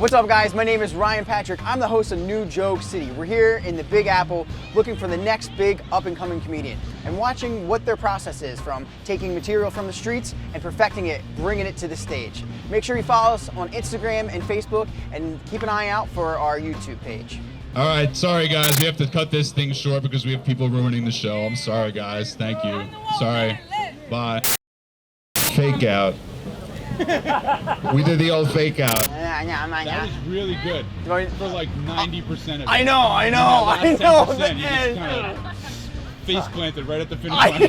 What's up, guys? My name is Ryan Patrick. I'm the host of New Joke City. We're here in the Big Apple looking for the next big up-and-coming comedian and watching what their process is from taking material from the streets and perfecting it, bringing it to the stage. Make sure you follow us on Instagram and Facebook and keep an eye out for our YouTube page. All right, sorry guys, we have to cut this thing short because we have people ruining the show. I'm sorry guys, thank you. Sorry, bye. Fake out. We did the old fake out. That was really good for like 90% of it. I know. I know. You just kind of face planted right at the finish line.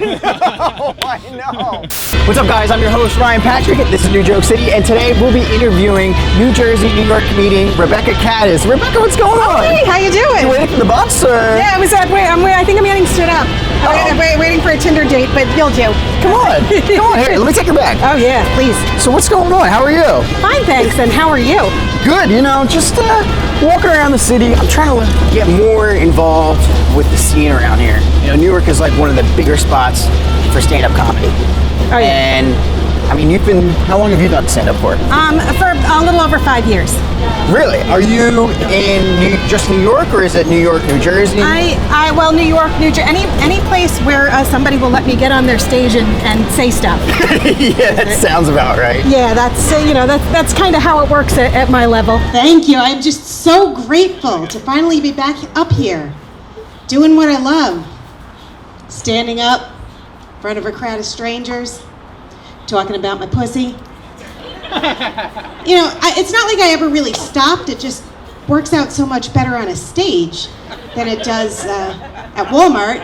I know. What's up, guys? I'm your host, Ryan Patrick. This is New Joke City, and today we'll be interviewing New Jersey, New York comedian Rebecca Cadiz. Rebecca, what's going on? Hey, how you doing? You waiting for the bus, or? Yeah, I was at. I think I'm getting stood up. I'm waiting for a Tinder date, but you'll do. Come on, here. Let me take your bag. Oh yeah, please. So what's going on? How are you? Fine, thanks. And how are you? Good. Just walking around the city. I'm trying to get more involved with the scene around here. New York is like one of the bigger spots for stand-up comedy. Oh yeah. And I mean, how long have you done stand-up for? For a little over 5 years. Really? Are you in just New York, or is it New York, New Jersey? New York, New Jersey, any place where somebody will let me get on their stage and say stuff. Yeah, that sounds about right. Yeah, that's kind of how it works at my level. Thank you. I'm just so grateful to finally be back up here, doing what I love. Standing up in front of a crowd of strangers, talking about my pussy. It's not like I ever really stopped. It just works out so much better on a stage than it does at Walmart.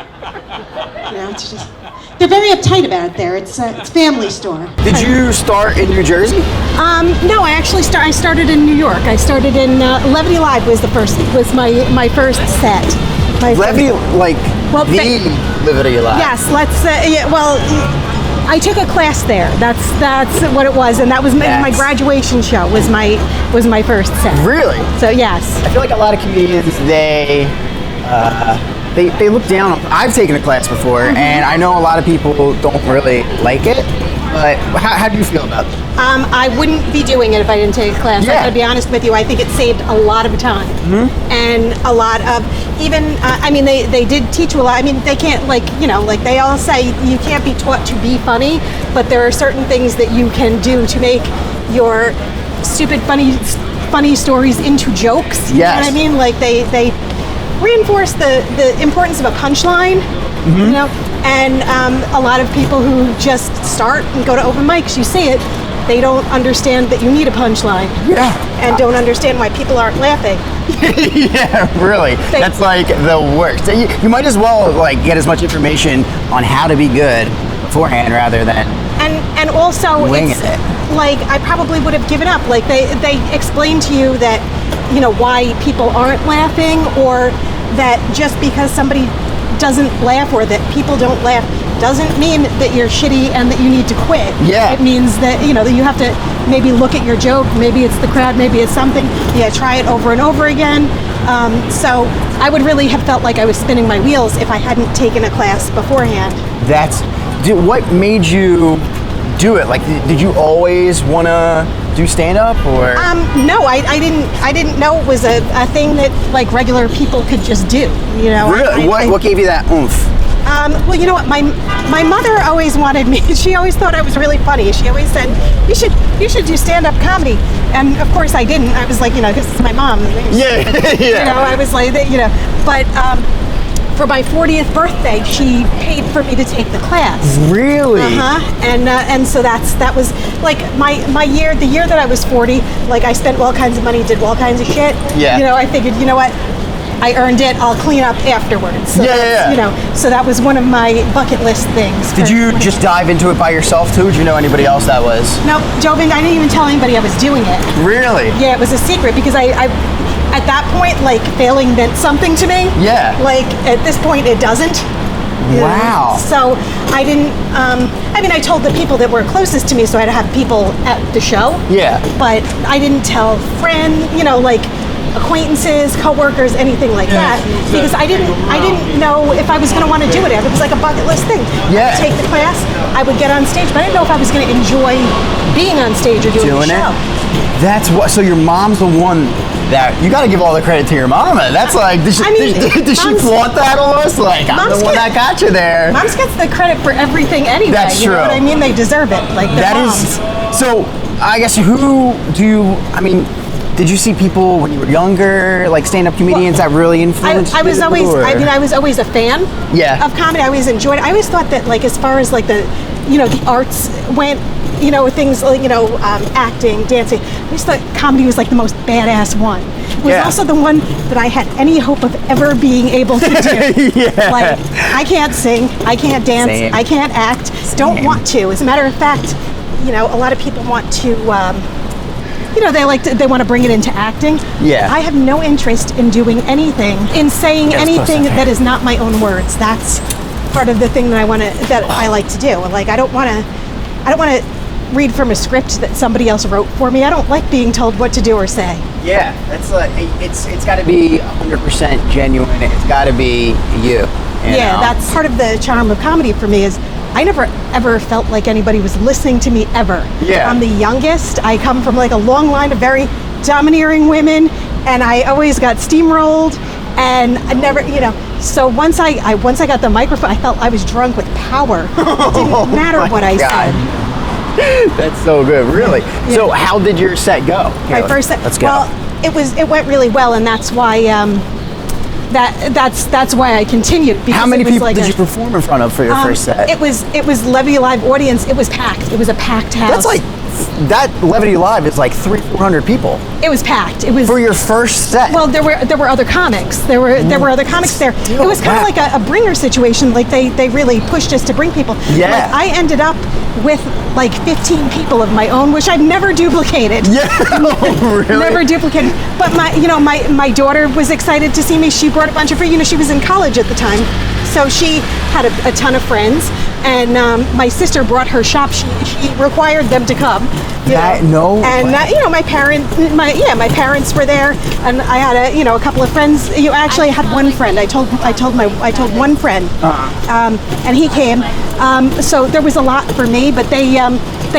They're very uptight about it there. It's family store. Did you start in New Jersey? No, I started in New York. I started in Levity Live was my first set. Levity, Levity Live. Yes, I took a class there. That's what it was, and that was my graduation show. Was my first set. Really? So yes. I feel like a lot of comedians they look down on. I've taken a class before, and I know a lot of people don't really like it. But how do you feel about it? I wouldn't be doing it if I didn't take a class. Yeah. I gotta be honest with you. I think it saved a lot of time, and a lot of they did teach you a lot. They can't they all say you can't be taught to be funny, but there are certain things that you can do to make your stupid funny stories into jokes. Yes. You know what I mean? Like they reinforce the importance of a punchline. And a lot of people who just start and go to open mics, you see it, they don't understand that you need a punchline. Yeah. And don't understand why people aren't laughing. Yeah, really. That's like the worst. You might as well get as much information on how to be good beforehand rather than and also winging it's it. I probably would have given up. They explain to you that why people aren't laughing, or that just because somebody doesn't laugh or that people don't laugh doesn't mean that you're shitty and that you need to quit. Yeah. It means that that you have to maybe look at your joke. Maybe it's the crowd. Maybe it's something. Yeah, try it over and over again. So I would really have felt like I was spinning my wheels if I hadn't taken a class beforehand. What made you do it? Did you always want to do stand-up, or? No, I didn't know it was a thing that regular people could just do. Really? What gave you that oomph? Well, you know what? My mother always wanted me. She always thought I was really funny. She always said, "You should do stand-up comedy." And of course, I didn't. I was like, this is my mom. Yeah. I was like, but. For my 40th birthday, she paid for me to take the class. Really? And so that was my year. The year that I was 40, I spent all kinds of money, did all kinds of shit. Yeah. I figured, what, I earned it. I'll clean up afterwards. So so that was one of my bucket list things. Did you just dive into it by yourself too? Did you know anybody else that was? No, Jovin, I didn't even tell anybody I was doing it. Really? Yeah, it was a secret because I at that point, failing meant something to me. Yeah. At this point, it doesn't. Wow. So I didn't, I told the people that were closest to me, so I'd have people at the show. Yeah. But I didn't tell friends, acquaintances, coworkers, anything like that, because I didn't know if I was going to want to do it. It was like a bucket list thing. Yeah. I would take the class, I would get on stage, but I didn't know if I was going to enjoy being on stage or doing the show. That's what. So your mom's the one that you got to give all the credit to your mama. That's like, did she flaunt that almost? Like, I'm the one that got you there. Moms gets the credit for everything anyway. That's true. You know what I mean? They deserve it. Like that is. So I guess who do you? I mean, did you see people when you were younger, like stand-up comedians that really influenced you? I was always a fan of comedy. I always enjoyed it. I always thought that, like, as far as like the arts went, things like, acting, dancing, I always thought comedy was like the most badass one. It was also the one that I had any hope of ever being able to do. Like, I can't sing, I can't dance, I can't act, don't want to. As a matter of fact, a lot of people want to, they want to bring it into acting. I have no interest in doing anything, in saying anything that is not my own words. That's part of the thing that I like to do. Like, I don't want to read from a script that somebody else wrote for me. I don't like being told what to do or say. Yeah, that's like, it's got to be 100% genuine. It's got to be you. That's part of the charm of comedy for me. Is I never ever felt like anybody was listening to me ever. I'm the youngest. I come from like a long line of very domineering women, and I always got steamrolled. And I never, so once I got the microphone, I felt I was drunk with power. It didn't matter what I said. That's so good, really. So how did your set go? My first set. Let's go. Well, it went really well, and that's why that's why I continued. How many people did you perform in front of for your first set? It was Levity Live audience. It was packed. It was a packed house. That's like, that Levity Live is like 300-400 people. It was packed. It was for your first set. Well, there were other comics. There were other comics there. It was kind of like a bringer situation. Like they really pushed us to bring people. Yeah. Like, I ended up with like 15 people of my own, which I've never duplicated. Really? Never duplicated. But my daughter was excited to see me. She brought a bunch of friends. She was in college at the time, so she had a ton of friends. And my sister brought her shop. She required them to come. My parents were there, and I had a couple of friends. Actually, I had one friend. I told one friend, and he came. So there was a lot for me, but they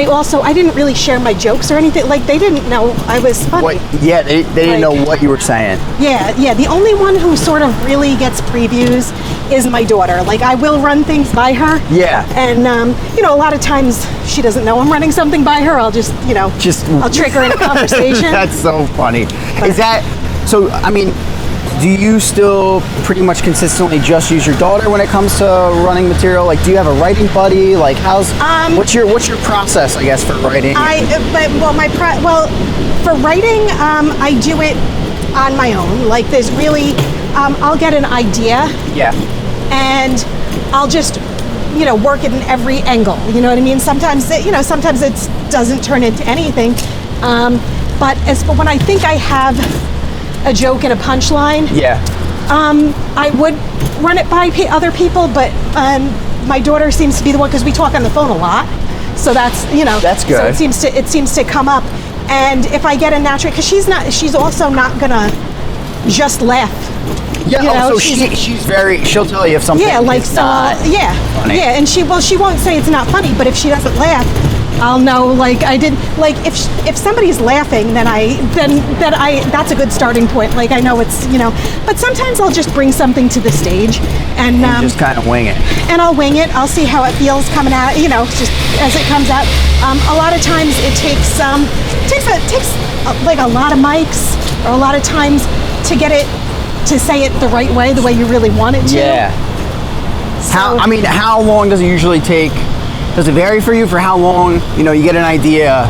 also, I didn't really share my jokes or anything. Like, they didn't know I was funny. They didn't know what you were saying. The only one who sort of really gets previews is my daughter. Like, I will run things by her. And a lot of times she doesn't know I'm running something by her. I'll just I'll trick her in a conversation. That's so funny. Is that so? I mean, do you still pretty much consistently just use your daughter when it comes to running material? Like, do you have a writing buddy? Like, what's your process, I guess, for writing? For writing, I do it on my own. Like, there's really, I'll get an idea. And I'll just work it in every angle. You know what I mean? Sometimes it doesn't turn into anything. But as for when I think I have a joke and a punchline, I would run it by other people, but my daughter seems to be the one, because we talk on the phone a lot. So that's that's good. So it seems to come up, and if I get a natural, because she's also not gonna just laugh. She'll tell you if something is not funny. And she won't say it's not funny, but if she doesn't laugh, I'll know, like, I didn't, like, if somebody's laughing, then that's a good starting point. Like, I know it's, but sometimes I'll just bring something to the stage and just kind of wing it. And I'll wing it. I'll see how it feels coming out, just as it comes out. A lot of times it takes like a lot of mics, or a lot of times to get it, to say it the right way, the way you really want it to. So, how long does it usually take? Does it vary for you for how long, you get an idea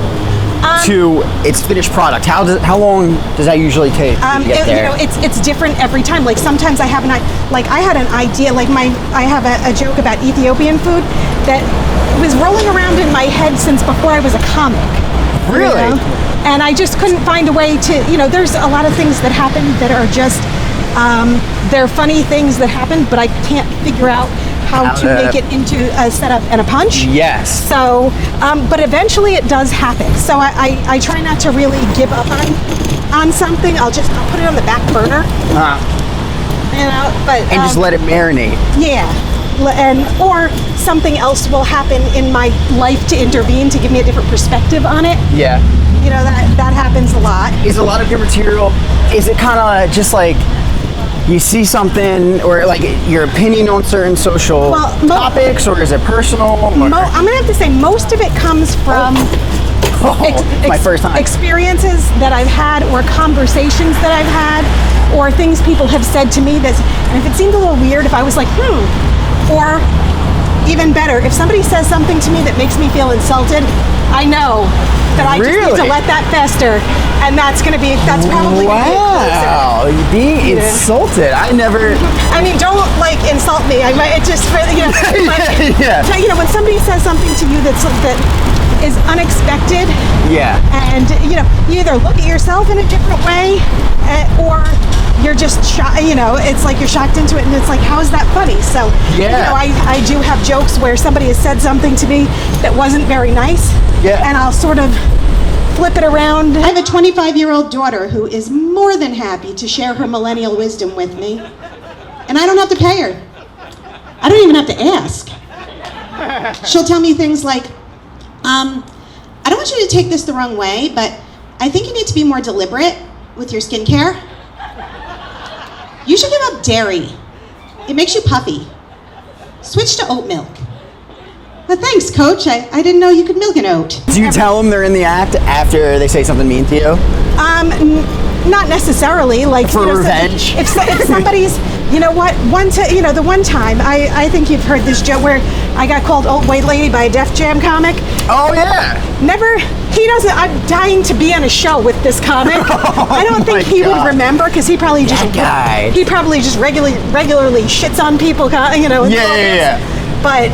to its finished product? How long does that usually take to get there? It's different every time. Like, sometimes I have I had an idea, like I have a joke about Ethiopian food that was rolling around in my head since before I was a comic. Really? And I just couldn't find a way to, there's a lot of things that happen that are just, they're funny things that happen, but I can't figure out how to make it into a setup and a punch. Yes. So, but eventually it does happen. So I try not to really give up on something. I'll put it on the back burner. And just let it marinate. or something else will happen in my life to intervene to give me a different perspective on it. Yeah. You know, that happens a lot. Is a lot of your material, is it kind of just like you see something or like your opinion on certain social topics, or is it personal? Or? I'm gonna have to say most of it comes from my first time. experiences that I've had, or conversations that I've had, or things people have said to me and if it seemed a little weird, if I was like, or even better, if somebody says something to me that makes me feel insulted, I know that I just need to let that fester, and that's probably being insulted. I mean, don't like insult me. I might just you know, when somebody says something to you that is unexpected, and you know, you either look at yourself in a different way, or you're just shocked, you know, it's like you're shocked into it, and it's like, how is that funny? So, you know, I do have jokes where somebody has said something to me that wasn't very nice, and I'll sort of flip it around. I have a 25-year-old daughter who is more than happy to share her millennial wisdom with me, and I don't have to pay her. I don't even have to ask. She'll tell me things like, I don't want you to take this the wrong way, but I think you need to be more deliberate with your skincare. You should give up dairy. It makes you puffy. Switch to oat milk. Well, thanks, Coach. I didn't know you could milk an oat. Do you tell them they're in the act after they say something mean to you? Not necessarily. Like for revenge. If somebody's, you know what? The one time I think you've heard this joke where I got called old white lady by a Def Jam comic. Oh yeah. Never. He doesn't. I'm dying to be on a show with this comic. I don't think he would remember, because he probably just regularly shits on people. You know. But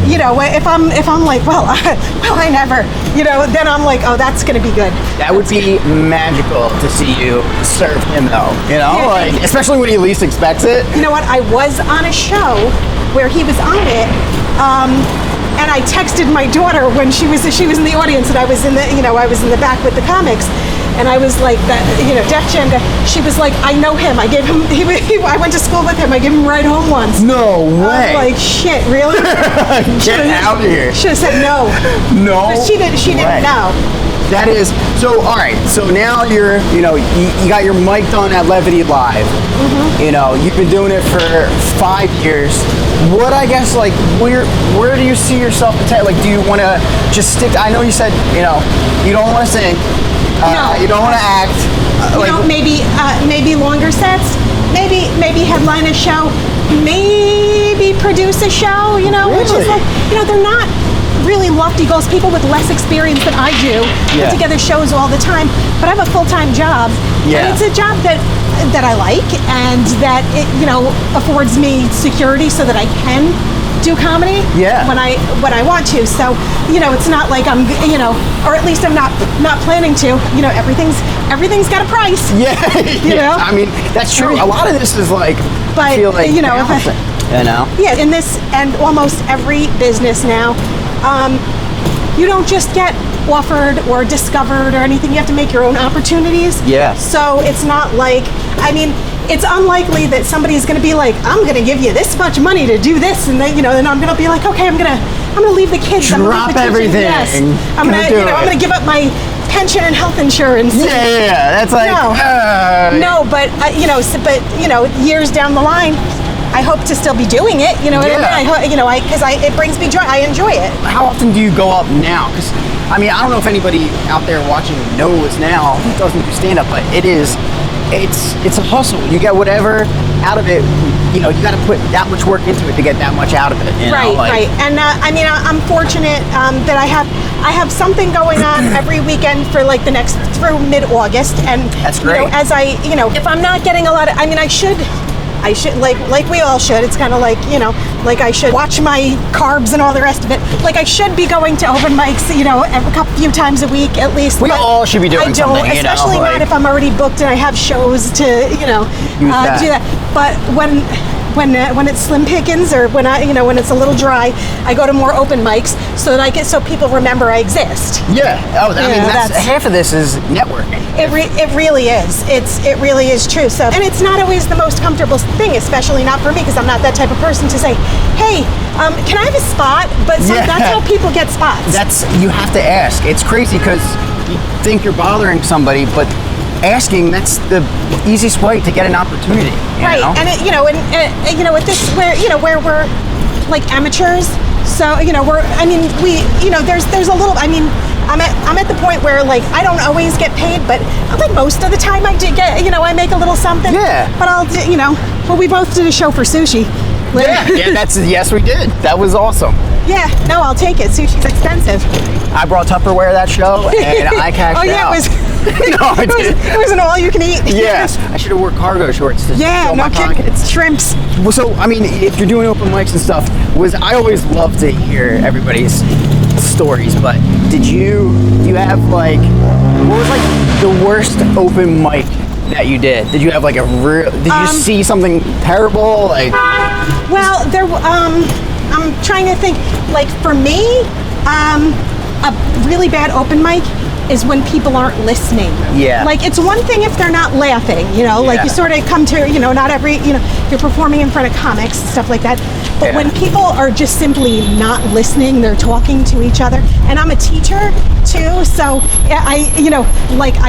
you know, if I'm like, well, I never, you know, then I'm like, oh, that's gonna be good. That would be magical to see you serve him though, you know, like especially when he least expects it. You know what? I was on a show where he was on it, and I texted my daughter when she was in the audience, and I was in the back with the comics. And I was like, Def Jam guy. She was like, I know him. I gave him. I went to school with him. I gave him a ride home once. No way. I was like, shit, really? Get out of here. Should have said no. No. But she didn't know. That is so. All right. So now you got your mic done at Levity Live. Mm-hmm. You know, you've been doing it for 5 years. What where do you see yourself? Like, do you want to just stick? I know you said you don't want to sing. No. You don't want to act. Maybe longer sets. Maybe headline a show. Maybe produce a show. You know, which is like, they're not really lofty goals. People with less experience than I do put together shows all the time. But I have a full-time job, and it's a job that I like, and that it affords me security so that I can do comedy when I want to. So it's not like I'm or at least I'm not planning to. Everything's got a price. I mean, that's true. A lot of this is like, but I feel like in this and almost every business now, you don't just get offered or discovered or anything. You have to make your own opportunities. So it's not like, it's unlikely that somebody's going to be like, I'm going to give you this much money to do this, and then then I'm going to be like, okay, I'm going to leave the kids. Drop everything. Yes. I'm going to give up my pension and health insurance. That's like but years down the line, I hope to still be doing it. You know what I mean? Because it brings me joy. I enjoy it. How often do you go up now? Because I don't know if anybody out there watching knows now who doesn't do stand-up, but it's a hustle. You get whatever out of it. You got to put that much work into it to get that much out of it. Right. And I'm fortunate that I have something going on every weekend for like the next through mid-August, and that's great. If I'm not getting a lot of, I should like we all should. It's kind of like like I should watch my carbs and all the rest of it. Like I should be going to open mics, every few times a week at least. We all should be doing something. Especially not if I'm already booked and I have shows to do that. But when it's slim pickings or when when it's a little dry, I go to more open mics so that so people remember I exist. Yeah. Oh, I mean, that's half of this is networking. It really is. It really is true. So, and it's not always the most comfortable thing, especially not for me, because I'm not that type of person to say, hey, can I have a spot? But that's how people get spots. You have to ask. It's crazy because you think you're bothering somebody, but asking, that's the easiest way to get an opportunity. Right. Know? And with this where we're like amateurs, so there's a little, I'm at the point where like I don't always get paid, but like most of the time I did get, I make a little something. Yeah. But we both did a show for sushi. Yeah, yes we did. That was awesome. Yeah, no, I'll take it. Sushi's expensive. I brought Tupperware that show, and I cashed out. Oh yeah, it was an all-you-can-eat. Yeah, I should have wore cargo shorts to show my pockets. Shrimps. Well, so I mean, if you're doing open mics and stuff, I always love to hear everybody's stories. But do you have like, what was like the worst open mic that you did? Did you have like did you see something terrible? Like, well, I'm trying to think. Like for me, a really bad open mic is when people aren't listening. Yeah. Like it's one thing if they're not laughing, like you sort of come to, not every, you're performing in front of comics and stuff like that. But when people are just simply not listening, they're talking to each other. And I'm a teacher too, so I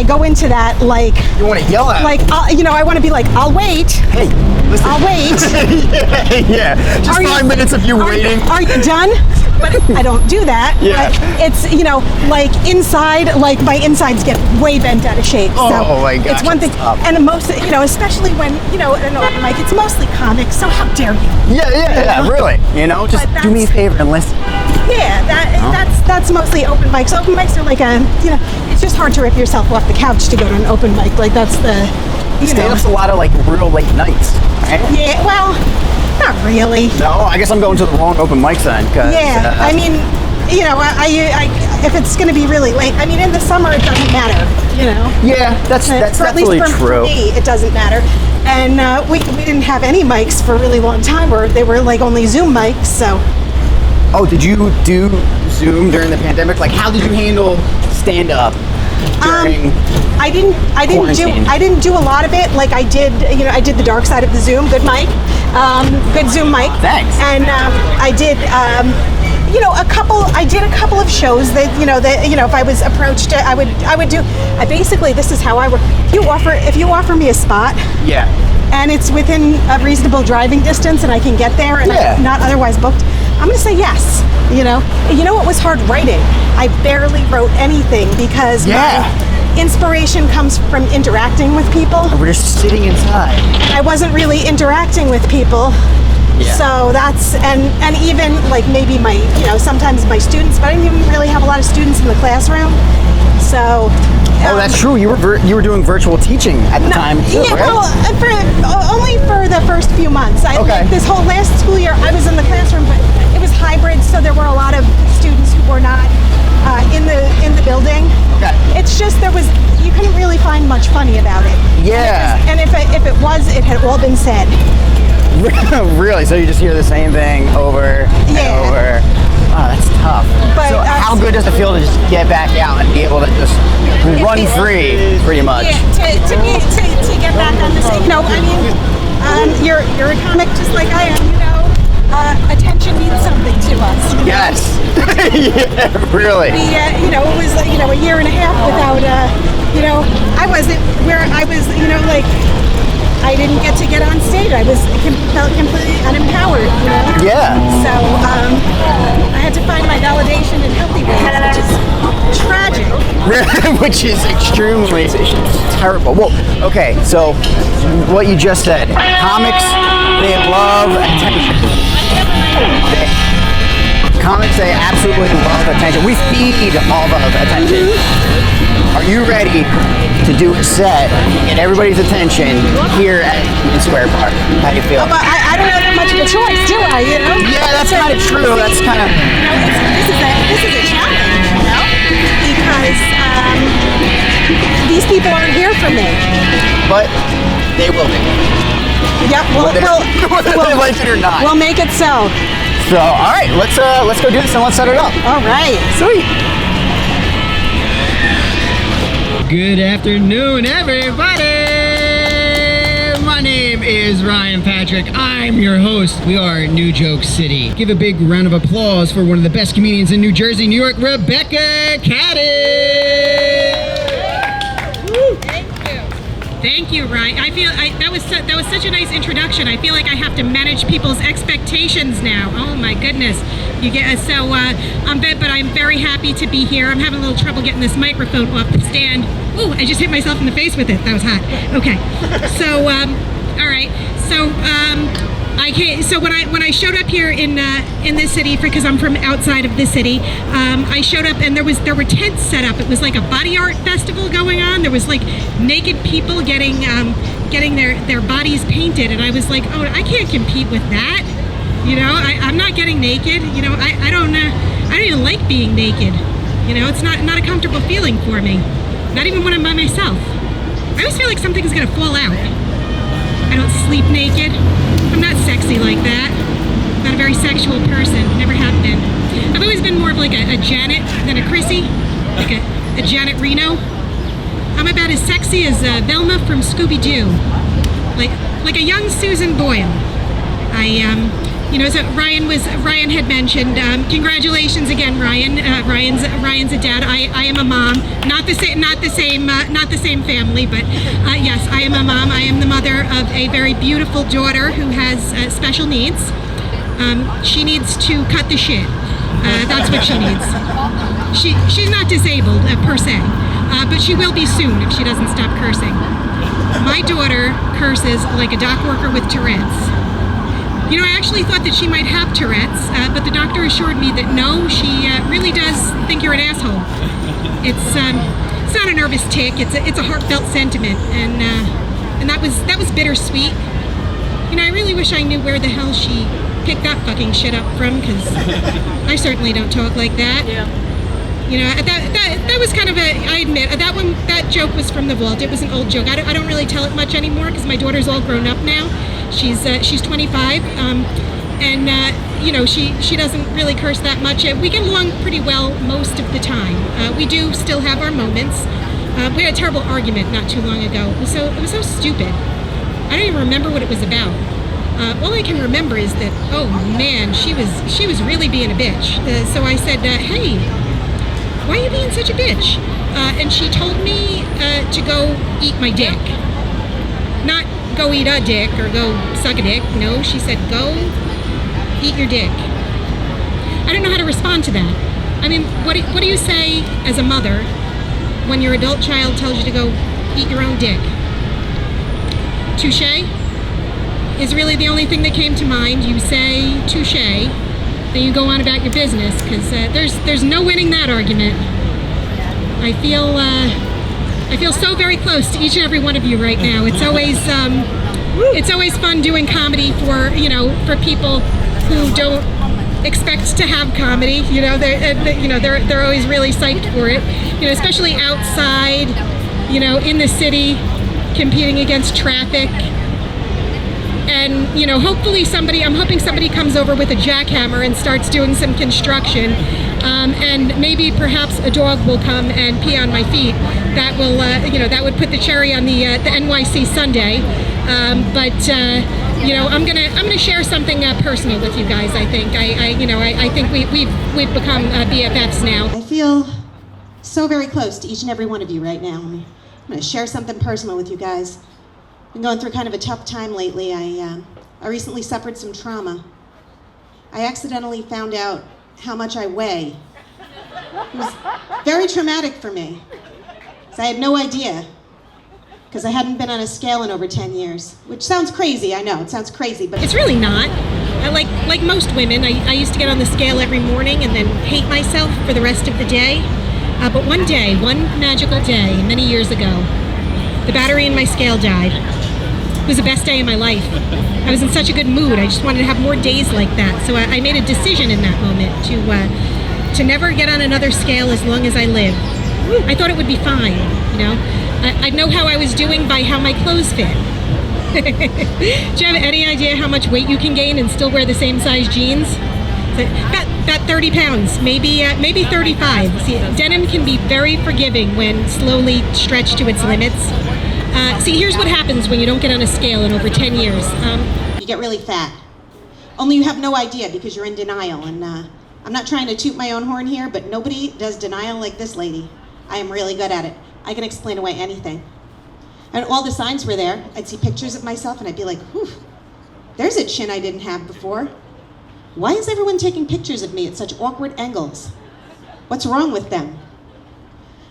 go into that like. You want to yell at like, I want to be like, I'll wait. Hey, listen. I'll wait. yeah. Just 5 minutes of you waiting. Are you done? But I don't do that. Yeah. It's, like inside, like my insides get way bent out of shape. Oh so my gosh. It's one thing. And most, especially when, at an open mic, it's mostly comics, so how dare you? Yeah, really. Just do me a favor and listen. Yeah, that's mostly open mics. Open mics are like it's just hard to rip yourself off the couch to go to an open mic. Like that's the, Stand-up's a lot of like real late nights, right? Yeah, well, not really. No, I guess I'm going to the wrong open mics then. Yeah, I mean, I if it's going to be really late, in the summer it doesn't matter, Yeah, that's definitely true. For me, it doesn't matter. And we didn't have any mics for a really long time, or they were like only Zoom mics, so. Oh, did you do Zoom during the pandemic? Like, how did you handle stand-up during I didn't do a lot of it. Like I did, I did the dark side of the Zoom. Good mic, good Zoom mic. Thanks. And I did, I did a couple of shows that, if I was approached, I would do. Basically, this is how I work. If you offer me a spot. Yeah. And it's within a reasonable driving distance, and I can get there, and I'm not otherwise booked, I'm going to say yes. What was hard? Writing. I barely wrote anything because my inspiration comes from interacting with people. We're just sitting inside. I wasn't really interacting with people. Yeah. So that's, and even like maybe sometimes my students, but I didn't even really have a lot of students in the classroom. So. Oh, that's true. You were doing virtual teaching at the time too, yeah, right? Well, only for the first few months. Like, this whole last school year, I was in the classroom, but it was hybrid, so there were a lot of students who were not in the building. Okay. It's just you couldn't really find much funny about it. Yeah. And if it was, it had all been said. Really? So you just hear the same thing over and over? Oh, that's tough. But, so how good does it feel to just get back out and be able to just run free, pretty much? Yeah, to get back on the same. You're a comic just like I am. Attention means something to us. Yes. Yeah, really. It was a year and a half without. I wasn't where I was. I didn't get to get on stage. I felt completely unempowered. Yeah. So I had to find my validation in healthy ways, which is tragic. Which is extremely terrible. Well, okay, so what you just said, comics, they love attention. Comics, they absolutely love attention. We feed all of attention. Are you ready to do a set and get everybody's attention here at Union Square Park? How do you feel? But I don't have that much of a choice, do I? Yeah, that's kind of true. That's kind of. This is a challenge, because these people aren't here for me. But they will be. Yep. Whether they like it or not. We'll make it so. So, all right, let's go do this and let's set it up. All right. Sweet. Good afternoon, everybody! My name is Ryan Patrick. I'm your host. We are New Joke City. Give a big round of applause for one of the best comedians in New Jersey, New York, Rebecca Cadiz! Thank you, Ryan. I feel that was such a nice introduction. I feel like I have to manage people's expectations now. Oh my goodness. You get but I'm very happy to be here. I'm having a little trouble getting this microphone off the stand. Ooh, I just hit myself in the face with it. That was hot. Okay. So all right. So when I showed up here in this city, because I'm from outside of the city, I showed up and there were tents set up. It was like a body art festival going on. There was like naked people getting their bodies painted, and I was like, oh, I can't compete with that. You know, I'm not getting naked. You know, I don't even like being naked. You know, it's not a comfortable feeling for me. Not even when I'm by myself. I always feel like something's gonna fall out. I don't sleep naked. I'm not sexy like that. I'm not a very sexual person. Never have been. I've always been more of like a Janet than a Chrissy. Like a Janet Reno. I'm about as sexy as Velma from Scooby-Doo. Like a young Susan Boyle. So Ryan had mentioned, congratulations again, Ryan. Ryan's a dad. I am a mom. Not the same family, but yes, I am a mom. I am the mother of a very beautiful daughter who has special needs. She needs to cut the shit. That's what she needs. She's not disabled per se, but she will be soon if she doesn't stop cursing. My daughter curses like a dock worker with Tourette's. You know, I actually thought that she might have Tourette's, but the doctor assured me that no, she really does think you're an asshole. It's not a nervous tick. It's a heartfelt sentiment, and that was bittersweet. You know, I really wish I knew where the hell she picked that fucking shit up from, because I certainly don't talk like that. Yeah. You know, that was kind of I admit, that joke was from the vault. It was an old joke. I don't really tell it much anymore because my daughter's all grown up now. She's 25, and you know, she doesn't really curse that much. We get along pretty well most of the time. We do still have our moments. We had a terrible argument not too long ago. It was so stupid. I don't even remember what it was about. All I can remember is that, oh man, she was really being a bitch. So I said, hey, why are you being such a bitch? And she told me to go eat my dick. Not go eat a dick or go suck a dick. No, she said, go eat your dick. I don't know how to respond to that. I mean, what do you say as a mother when your adult child tells you to go eat your own dick? Touche is really the only thing that came to mind. You say touche, then you go on about your business, because there's no winning that argument. I feel so very close to each and every one of you right now. It's always fun doing comedy for people who don't expect to have comedy. You know, they're always really psyched for it. You know, especially outside, you know, in the city, competing against traffic. And, you know, I'm hoping somebody comes over with a jackhammer and starts doing some construction. And maybe perhaps a dog will come and pee on my feet. That will, that would put the cherry on the NYC sundae. You know, I'm gonna share something personal with you guys. I think I think we've become BFFs now. I feel so very close to each and every one of you right now. I'm gonna share something personal with you guys. I've been going through kind of a tough time lately. I recently suffered some trauma. I accidentally found out how much I weigh. It was very traumatic for me, because I had no idea, because I hadn't been on a scale in over 10 years, which sounds crazy, I know, it sounds crazy, but it's really not. Like most women, I used to get on the scale every morning and then hate myself for the rest of the day. But one magical day, many years ago, the battery in my scale died. It was the best day of my life. I was in such a good mood. I just wanted to have more days like that. So I made a decision in that moment to never get on another scale as long as I live. I thought it would be fine, you know. I'd know how I was doing by how my clothes fit. Do you have any idea how much weight you can gain and still wear the same size jeans? About 30 pounds, maybe 35. See, denim can be very forgiving when slowly stretched to its limits. See, here's what happens when you don't get on a scale in over 10 years. You get really fat. Only you have no idea because you're in denial. And I'm not trying to toot my own horn here, but nobody does denial like this lady. I am really good at it. I can explain away anything. And all the signs were there. I'd see pictures of myself and I'd be like, whew, there's a chin I didn't have before. Why is everyone taking pictures of me at such awkward angles? What's wrong with them?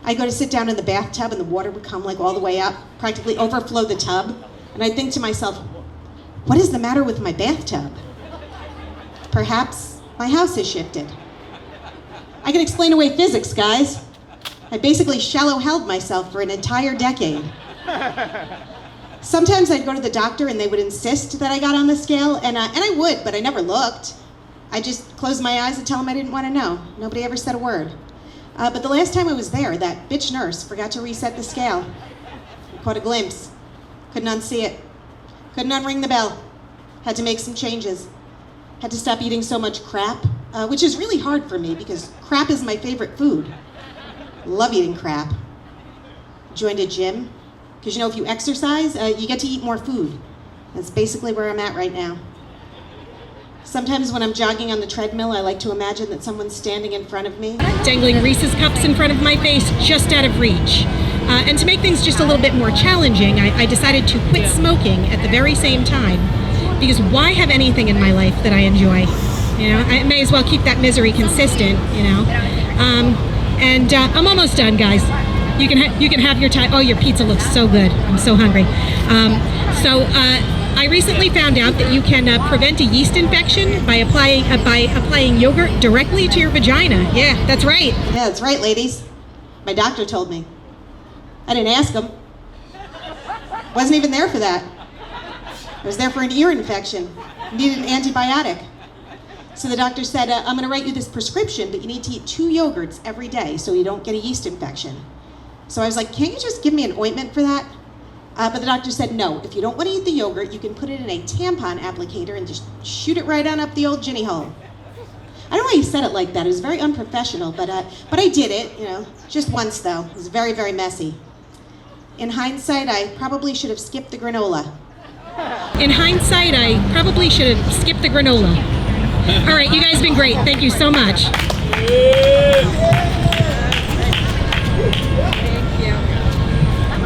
I'd go to sit down in the bathtub and the water would come like all the way up, practically overflow the tub. And I'd think to myself, what is the matter with my bathtub? Perhaps my house has shifted. I can explain away physics, guys. I basically shallow-held myself for an entire decade. Sometimes I'd go to the doctor and they would insist that I got on the scale, and I would, but I never looked. I just closed my eyes and tell them I didn't want to know. Nobody ever said a word. But the last time I was there, that bitch nurse forgot to reset the scale. I caught a glimpse. Couldn't unsee it. Couldn't unring the bell. Had to make some changes. Had to stop eating so much crap, which is really hard for me because crap is my favorite food. Love eating crap. Joined a gym, because you know if you exercise, you get to eat more food. That's basically where I'm at right now. Sometimes when I'm jogging on the treadmill, I like to imagine that someone's standing in front of me. Dangling Reese's cups in front of my face, just out of reach. And to make things just a little bit more challenging, I decided to quit smoking at the very same time. Because why have anything in my life that I enjoy? You know, I may as well keep that misery consistent, you know. I'm almost done, guys. You can have your time. Oh, your pizza looks so good. I'm so hungry. I recently found out that you can prevent a yeast infection by applying yogurt directly to your vagina. Yeah, that's right. Yeah, that's right, ladies. My doctor told me. I didn't ask him. Wasn't even there for that. I was there for an ear infection. Needed an antibiotic. So the doctor said, I'm going to write you this prescription, but you need to eat 2 yogurts every day so you don't get a yeast infection. So I was like, can't you just give me an ointment for that? But the doctor said, no, if you don't want to eat the yogurt, you can put it in a tampon applicator and just shoot it right on up the old ginny hole. I don't know why he said it like that. It was very unprofessional, but I did it, you know, just once though. It was very, very messy. In hindsight, I probably should have skipped the granola. In hindsight, I probably should have skipped the granola. All right, you guys have been great. Thank you so much.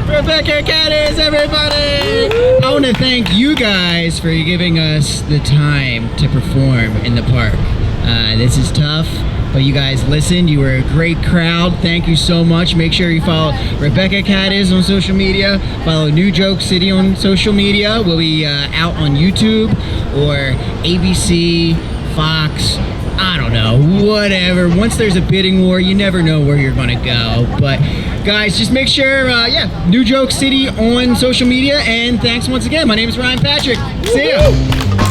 Rebecca Cadiz, everybody! I want to thank you guys for giving us the time to perform in the park. This is tough, but you guys listened. You were a great crowd. Thank you so much. Make sure you follow Rebecca Cadiz on social media. Follow New Joke City on social media. We'll be out on YouTube or ABC, Fox, I don't know, whatever. Once there's a bidding war, you never know where you're gonna go. But guys, just make sure, New Joke City on social media. And thanks once again. My name is Ryan Patrick. See ya.